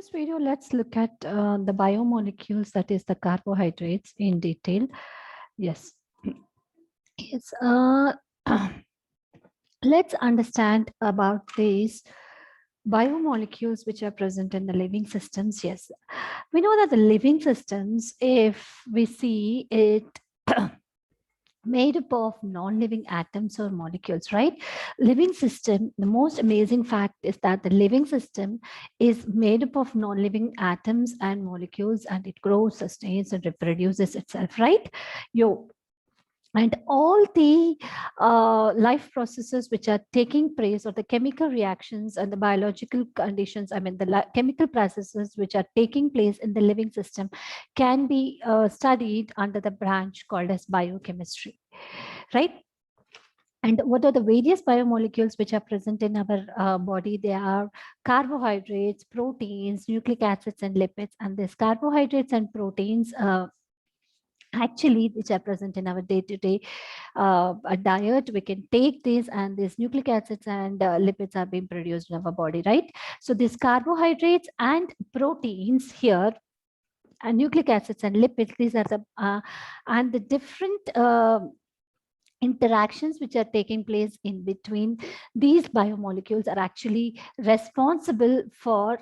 this video, let's look at the biomolecules, that is the carbohydrates in detail. Yes. Yes. Let's understand about these biomolecules which are present in the living systems. Yes, we know that the living systems, if we see it, made up of non-living atoms or molecules, right? Living system, the most amazing fact is that the living system is made up of non-living atoms and molecules, and it grows, sustains, and reproduces itself, right? And all the life processes which are taking place, or the chemical reactions and the biological conditions, I mean the chemical processes which are taking place in the living system, can be studied under the branch called as biochemistry, right? And what are the various biomolecules which are present in our body? They are carbohydrates, proteins, nucleic acids, and lipids. And these carbohydrates and proteins actually, which are present in our day-to-day diet, we can take these, and these nucleic acids and lipids are being produced in our body, right? So these carbohydrates and proteins here, and nucleic acids and lipids, these are the and the different interactions which are taking place in between these biomolecules are actually responsible for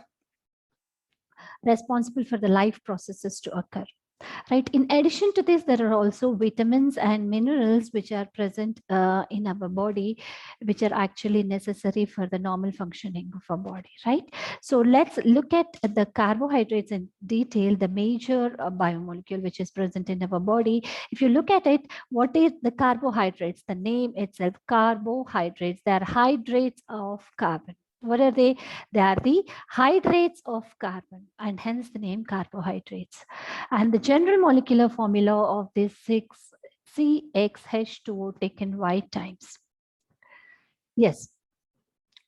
the life processes to occur. Right. In addition to this, there are also vitamins and minerals which are present in our body, which are actually necessary for the normal functioning of our body. Right. So let's look at the carbohydrates in detail, the major biomolecule which is present in our body. If you look at it, what is the carbohydrates? The name itself, carbohydrates, they are hydrates of carbon. What are they? They are the hydrates of carbon, and hence the name carbohydrates. And the general molecular formula of this 6CXH2O taken Y times. Yes.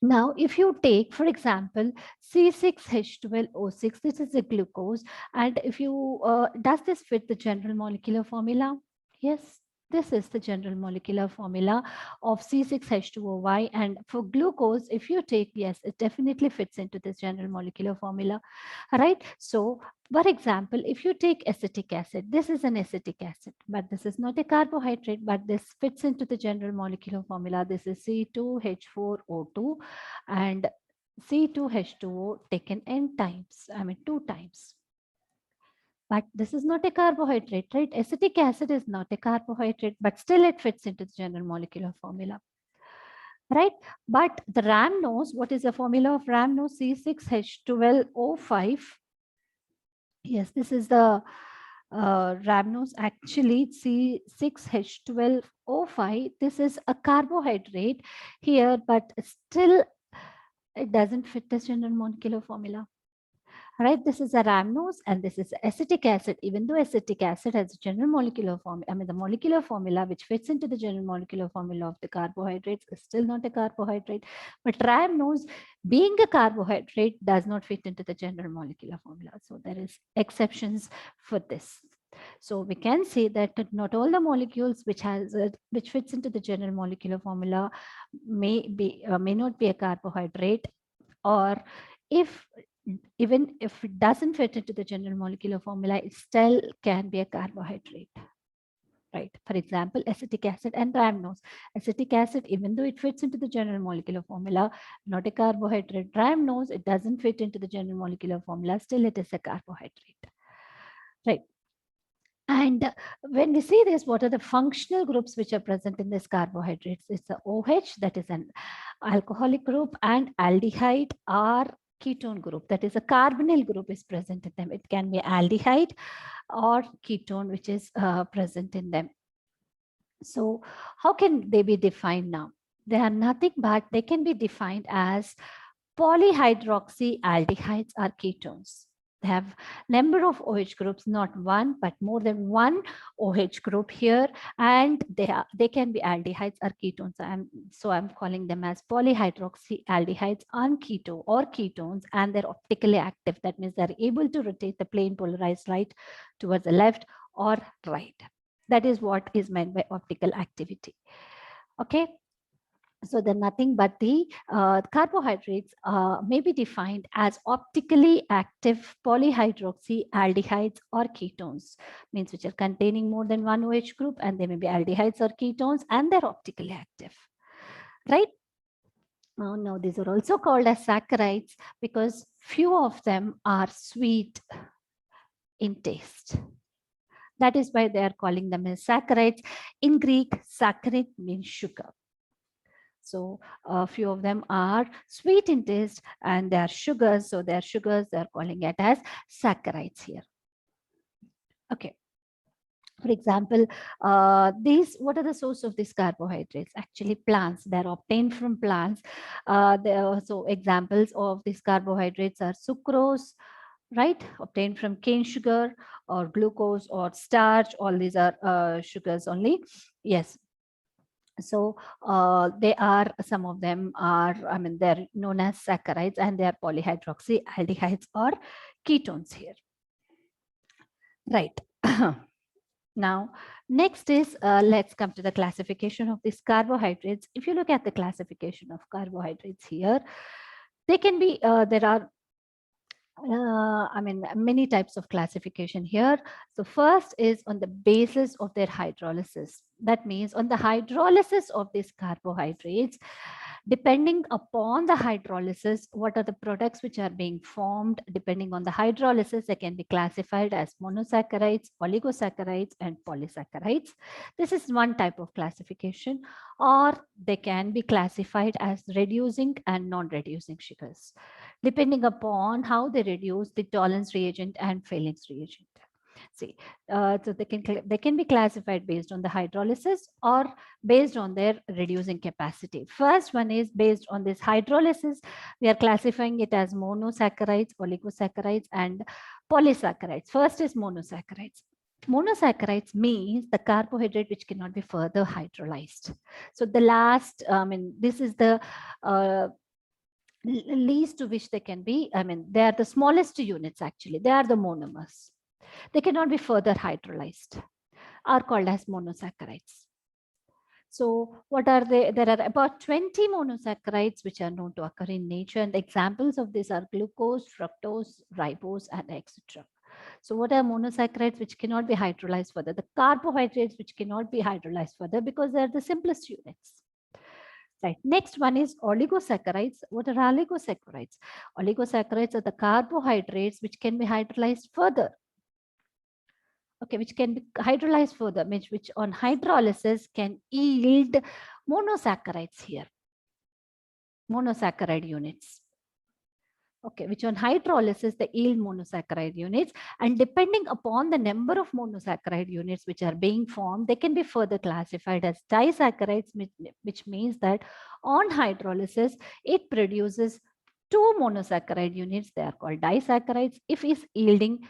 Now, if you take, for example, C6H12O6, this is a glucose. And if you, does this fit the general molecular formula? Yes. This is the general molecular formula of C6H2OY. And for glucose, if you take, yes, it definitely fits into this general molecular formula, right? So, for example, if you take acetic acid, this is an acetic acid, but this is not a carbohydrate, but this fits into the general molecular formula. This is C2H4O2 and C2H2O taken n times, I mean 2 times. But this is not a carbohydrate, right? Acetic acid is not a carbohydrate, but still it fits into the general molecular formula, right? But the rhamnose, what is the formula of rhamnose? C6H12O5. Yes, this is the rhamnose, actually C6H12O5. This is a carbohydrate here, but still it doesn't fit the general molecular formula. Right, this is a rhamnose and this is acetic acid. Even though acetic acid has a general molecular formula, I mean the molecular formula which fits into the general molecular formula of the carbohydrates, is still not a carbohydrate. But rhamnose, being a carbohydrate, does not fit into the general molecular formula. So there is exceptions for this. So we can say that not all the molecules which fits into the general molecular formula may not be a carbohydrate, or even if it doesn't fit into the general molecular formula, it still can be a carbohydrate. Right. For example, acetic acid and rhamnose. Acetic acid, even though it fits into the general molecular formula, not a carbohydrate. Rhamnose, it doesn't fit into the general molecular formula, still it is a carbohydrate. Right. And when we see this, what are the functional groups which are present in this carbohydrates? It's the OH, that is an alcoholic group, and aldehyde are ketone group, that is a carbonyl group is present in them. It can be aldehyde or ketone which is present in them. So how can they be defined now? They are nothing but they can be defined as polyhydroxyaldehydes are ketones. They have number of OH groups, not one, but more than one OH group here, and they can be aldehydes or ketones. So I'm calling them as polyhydroxyaldehydes on keto or ketones, and they're optically active. That means they're able to rotate the plane polarized light towards the left or right. That is what is meant by optical activity. Okay. So they're nothing but the carbohydrates may be defined as optically active polyhydroxyaldehydes or ketones, means which are containing more than one OH group, and they may be aldehydes or ketones, and they're optically active, right? Now, these are also called as saccharides because few of them are sweet in taste. That is why they are calling them as saccharides. In Greek, saccharide means sugar. So a few of them are sweet in taste and they are sugars. So they are sugars, they are calling it as saccharides here. Okay. For example, what are the source of these carbohydrates? Actually, plants. They're obtained from plants. So examples of these carbohydrates are sucrose, right? Obtained from cane sugar, or glucose or starch. All these are sugars only. Yes. So they are, some of them are, I mean, they're known as saccharides and they are polyhydroxyaldehydes or ketones here. Right. Now, next is, let's come to the classification of these carbohydrates. If you look at the classification of carbohydrates here, they can be, there are many types of classification here. So first is on the basis of their hydrolysis. That means on the hydrolysis of these carbohydrates, depending upon the hydrolysis, what are the products which are being formed? Depending on the hydrolysis, they can be classified as monosaccharides, oligosaccharides, and polysaccharides. This is one type of classification, or they can be classified as reducing and non-reducing sugars, depending upon how they reduce the tolerance reagent and Fehling's reagent. See, so they can be classified based on the hydrolysis or based on their reducing capacity. First one is based on this hydrolysis. We are classifying it as monosaccharides, oligosaccharides, and polysaccharides. First is monosaccharides. Monosaccharides means the carbohydrate which cannot be further hydrolyzed. So the last, this is the least to which they can be, they are the smallest units actually. They are the monomers. They cannot be further hydrolyzed, are called as monosaccharides. So what are they? There are about 20 monosaccharides which are known to occur in nature, and the examples of these are glucose, fructose, ribose, and etc. So what are monosaccharides which cannot be hydrolyzed further? The carbohydrates which cannot be hydrolyzed further because they are the simplest units. Right. Next one is oligosaccharides. What are oligosaccharides? Oligosaccharides are the carbohydrates which can be hydrolyzed further. Okay, which can be hydrolyzed further, which on hydrolysis can yield monosaccharides here. Monosaccharide units. Okay, which on hydrolysis they yield monosaccharide units, and depending upon the number of monosaccharide units which are being formed, they can be further classified as disaccharides, which means that on hydrolysis it produces 2 monosaccharide units. They are called disaccharides. If it's yielding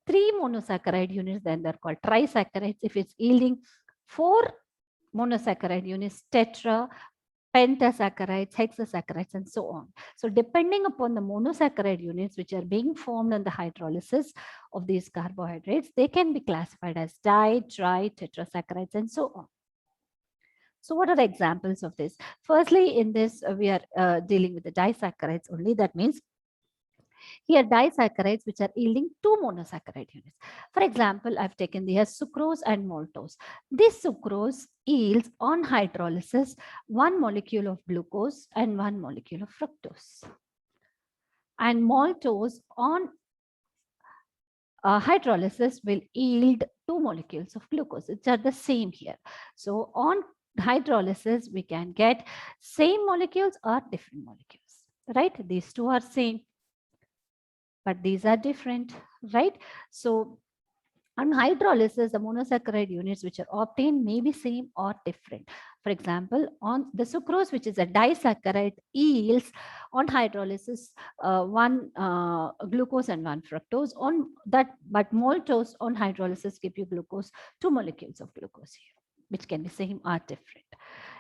3 monosaccharide units, then they're called trisaccharides. If it's yielding 4 monosaccharide units, tetra, pentasaccharides, hexasaccharides, and so on. So depending upon the monosaccharide units which are being formed in the hydrolysis of these carbohydrates, they can be classified as di, tri, tetrasaccharides, and so on. So what are the examples of this? Firstly, in this, we are dealing with the disaccharides only. That means here disaccharides which are yielding 2 monosaccharide units. For example, I've taken here sucrose and maltose. This sucrose yields on hydrolysis 1 molecule of glucose and 1 molecule of fructose. And maltose on hydrolysis will yield 2 molecules of glucose. It's are the same here. So on hydrolysis, we can get same molecules or different molecules, right? These two are same, but these are different, right? So on hydrolysis, the monosaccharide units which are obtained may be same or different. For example, on the sucrose, which is a disaccharide, yields on hydrolysis 1 glucose and 1 fructose. On that, but maltose on hydrolysis give you glucose, 2 molecules of glucose here, which can be same or different.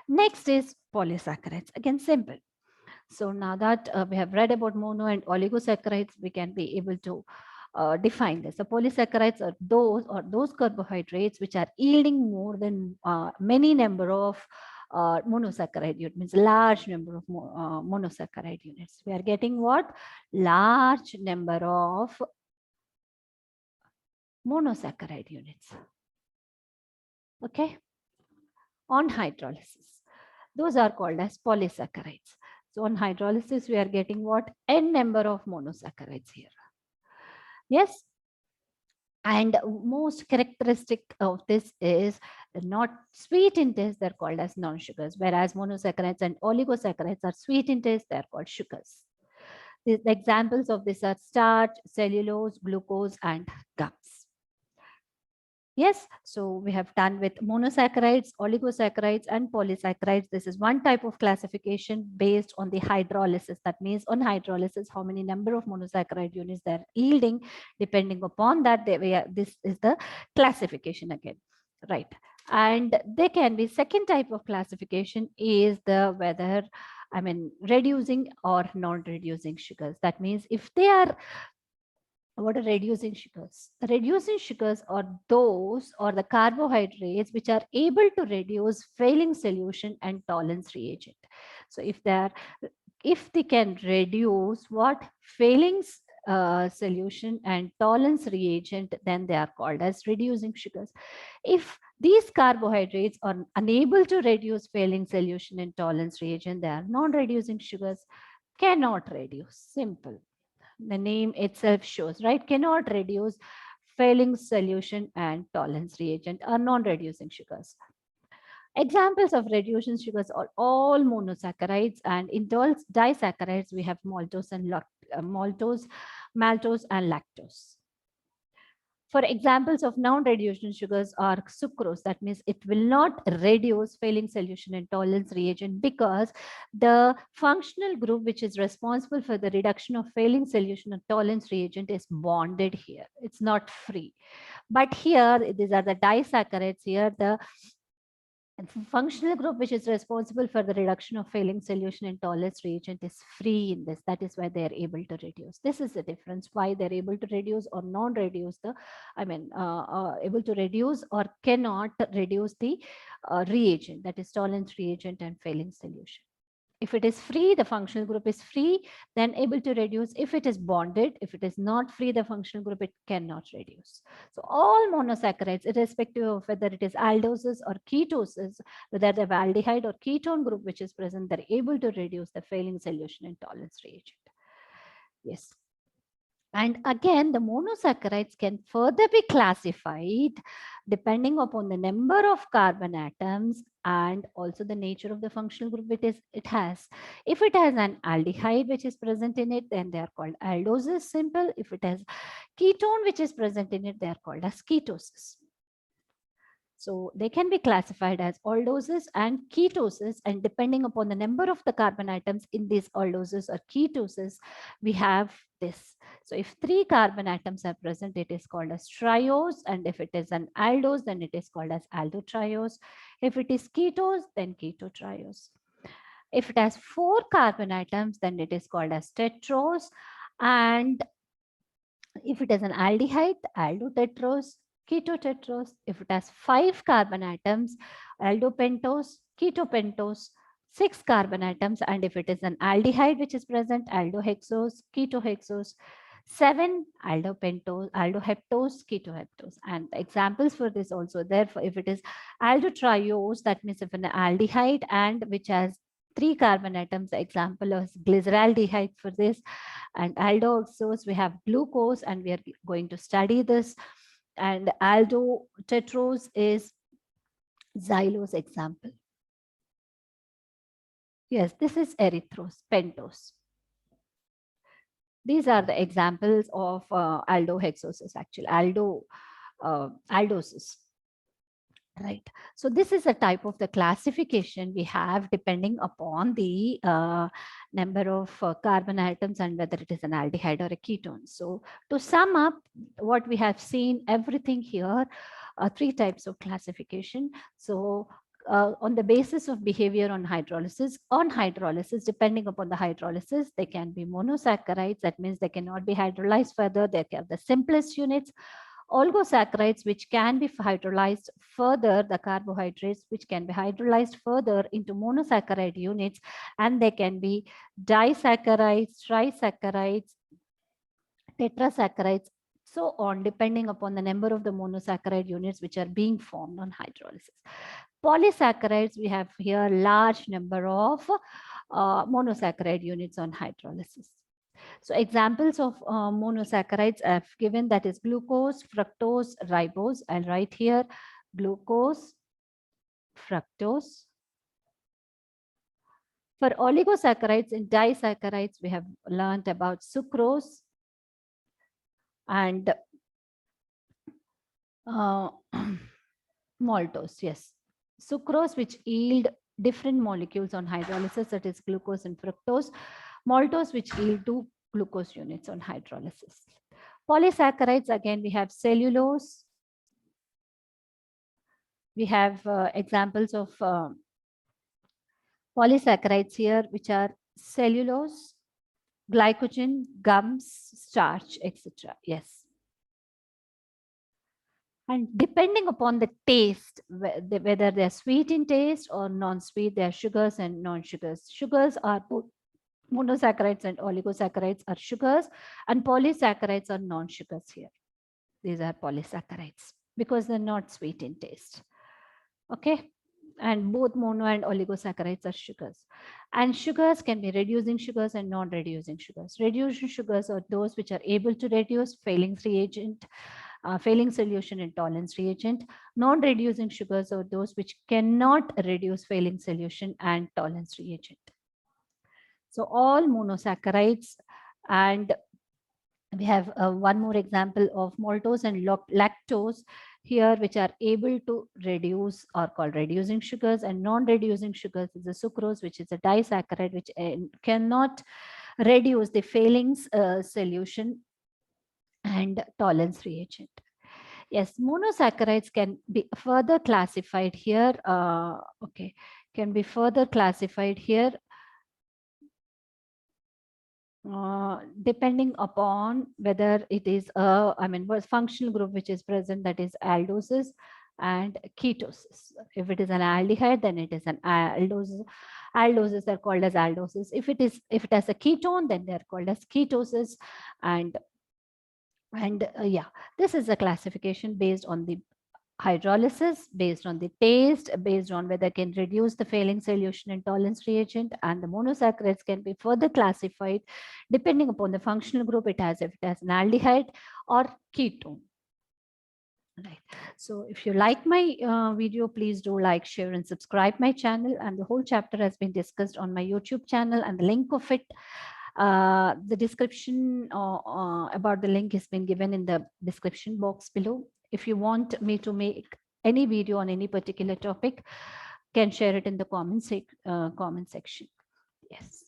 Next is polysaccharides. Again, simple. So now that we have read about mono and oligosaccharides, we can be able to define this. So polysaccharides are those carbohydrates which are yielding more than many number of monosaccharide unit, means large number of monosaccharide units. We are getting what? Large number of monosaccharide units. Okay. On hydrolysis, those are called as polysaccharides. So on hydrolysis, we are getting what? N number of monosaccharides here. Yes. And most characteristic of this is not sweet in taste, they're called as non-sugars, whereas monosaccharides and oligosaccharides are sweet in taste, they're called sugars. The examples of this are starch, cellulose, glucose, and gums. Yes, so we have done with monosaccharides, oligosaccharides, and polysaccharides. This is one type of classification based on the hydrolysis. That means on hydrolysis, how many number of monosaccharide units they're yielding. Depending upon that, this is the classification again, right? And there can be second type of classification is the whether, I mean, reducing or non-reducing sugars. That means if they are, what are reducing sugars? The reducing sugars are those or the carbohydrates which are able to reduce failing solution and tolerance reagent. So if they can reduce what? Failing solution and tolerance reagent, then they are called as reducing sugars. If these carbohydrates are unable to reduce failing solution and tolerance reagent, they are non-reducing sugars, cannot reduce, simple. The name itself shows, right? Cannot reduce failing solution and tolerance reagent are non-reducing sugars. Examples of reducing sugars are all monosaccharides, and in disaccharides we have maltose, maltose and lactose. For examples of non-reducing sugars are sucrose, that means it will not reduce failing solution and tolerance reagent because the functional group which is responsible for the reduction of failing solution and tolerance reagent is bonded here. It's not free. But here, these are the disaccharides here, the functional group which is responsible for the reduction of failing solution and tolerance reagent is free in this. That is why they are able to reduce. This is the difference why they're able to reduce or non-reduce the, able to reduce or cannot reduce the reagent, that is tolerance reagent and failing solution. If it is free, the functional group is free, then able to reduce. If it is bonded, if it is not free, the functional group, it cannot reduce. So all monosaccharides, irrespective of whether it is aldoses or ketoses, whether they have aldehyde or ketone group which is present, they're able to reduce the failing solution and tolerance reagent. Yes. And again, the monosaccharides can further be classified depending upon the number of carbon atoms and also the nature of the functional group it has. If it has an aldehyde which is present in it, then they are called aldoses, simple. If it has ketone which is present in it, they are called as ketoses. So they can be classified as aldoses and ketoses, and depending upon the number of the carbon atoms in these aldoses or ketoses, we have this. So if 3 carbon atoms are present, it is called as triose, and if it is an aldose, then it is called as aldotriose. If it is ketose, then ketotriose. If it has 4 carbon atoms, then it is called as tetrose, and if it is an aldehyde, aldotetrose, ketotetrose. If it has 5 carbon atoms, aldopentose, ketopentose, 6 carbon atoms, and if it is an aldehyde which is present, aldohexose, ketohexose, 7 aldopentose, aldoheptose, ketoheptose. And examples for this also, therefore, if it is aldotriose, that means if an aldehyde and which has 3 carbon atoms, the example is glyceraldehyde for this. And aldohexose, we have glucose, and we are going to study this. And aldotetrose is xylose example. Yes, this is erythrose, pentose. These are the examples of aldohexoses, actually, aldoses. Right. So this is a type of the classification we have depending upon the number of carbon atoms and whether it is an aldehyde or a ketone. So to sum up what we have seen, everything here, 3 types of classification. So on the basis of behavior on hydrolysis, depending upon the hydrolysis, they can be monosaccharides. That means they cannot be hydrolyzed further. They have the simplest units. Oligosaccharides, which can be hydrolyzed further, the carbohydrates, which can be hydrolyzed further into monosaccharide units, and they can be disaccharides, trisaccharides, tetrasaccharides, so on, depending upon the number of the monosaccharide units which are being formed on hydrolysis. Polysaccharides, we have here large number of monosaccharide units on hydrolysis. So examples of monosaccharides I've given, that is glucose, fructose, ribose. I'll write here glucose, fructose. For oligosaccharides and disaccharides, we have learned about sucrose and maltose. Yes, sucrose, which yield different molecules on hydrolysis, that is glucose and fructose. Maltose, which yield 2 glucose units on hydrolysis. Polysaccharides, again, we have cellulose. We have examples of polysaccharides here, which are cellulose, glycogen, gums, starch, etc. Yes. And depending upon the taste, whether they're sweet in taste or non-sweet, they're sugars and non-sugars. Sugars are both monosaccharides and oligosaccharides are sugars, and polysaccharides are non-sugars here. These are polysaccharides because they're not sweet in taste. Okay. And both mono and oligosaccharides are sugars. And sugars can be reducing sugars and non-reducing sugars. Reducing sugars are those which are able to reduce failing reagent, failing solution and tolerance reagent. Non-reducing sugars are those which cannot reduce failing solution and tolerance reagent. So all monosaccharides, and we have one more example of maltose and lactose here, which are able to reduce, or called reducing sugars, and non-reducing sugars is the sucrose, which is a disaccharide, which cannot reduce the failing solution and tolerance reagent. Yes, monosaccharides can be further classified here. Okay, can be further classified here depending upon whether it is a, what functional group which is present, that is aldoses and ketosis. If it is an aldehyde, then it is an aldoses. Aldoses are called as aldoses. If it has a ketone, then they are called as ketoses. And yeah, this is a classification based on the hydrolysis, based on the taste, based on whether it can reduce the failing solution and tolerance reagent. And the monosaccharides can be further classified depending upon the functional group it has, if it has an aldehyde or ketone. Right. So if you like my video, please do like, share, and subscribe my channel. And the whole chapter has been discussed on my YouTube channel, and the link of it, the description about the link has been given in the description box below. If you want me to make any video on any particular topic, can share it in the comment section. Yes.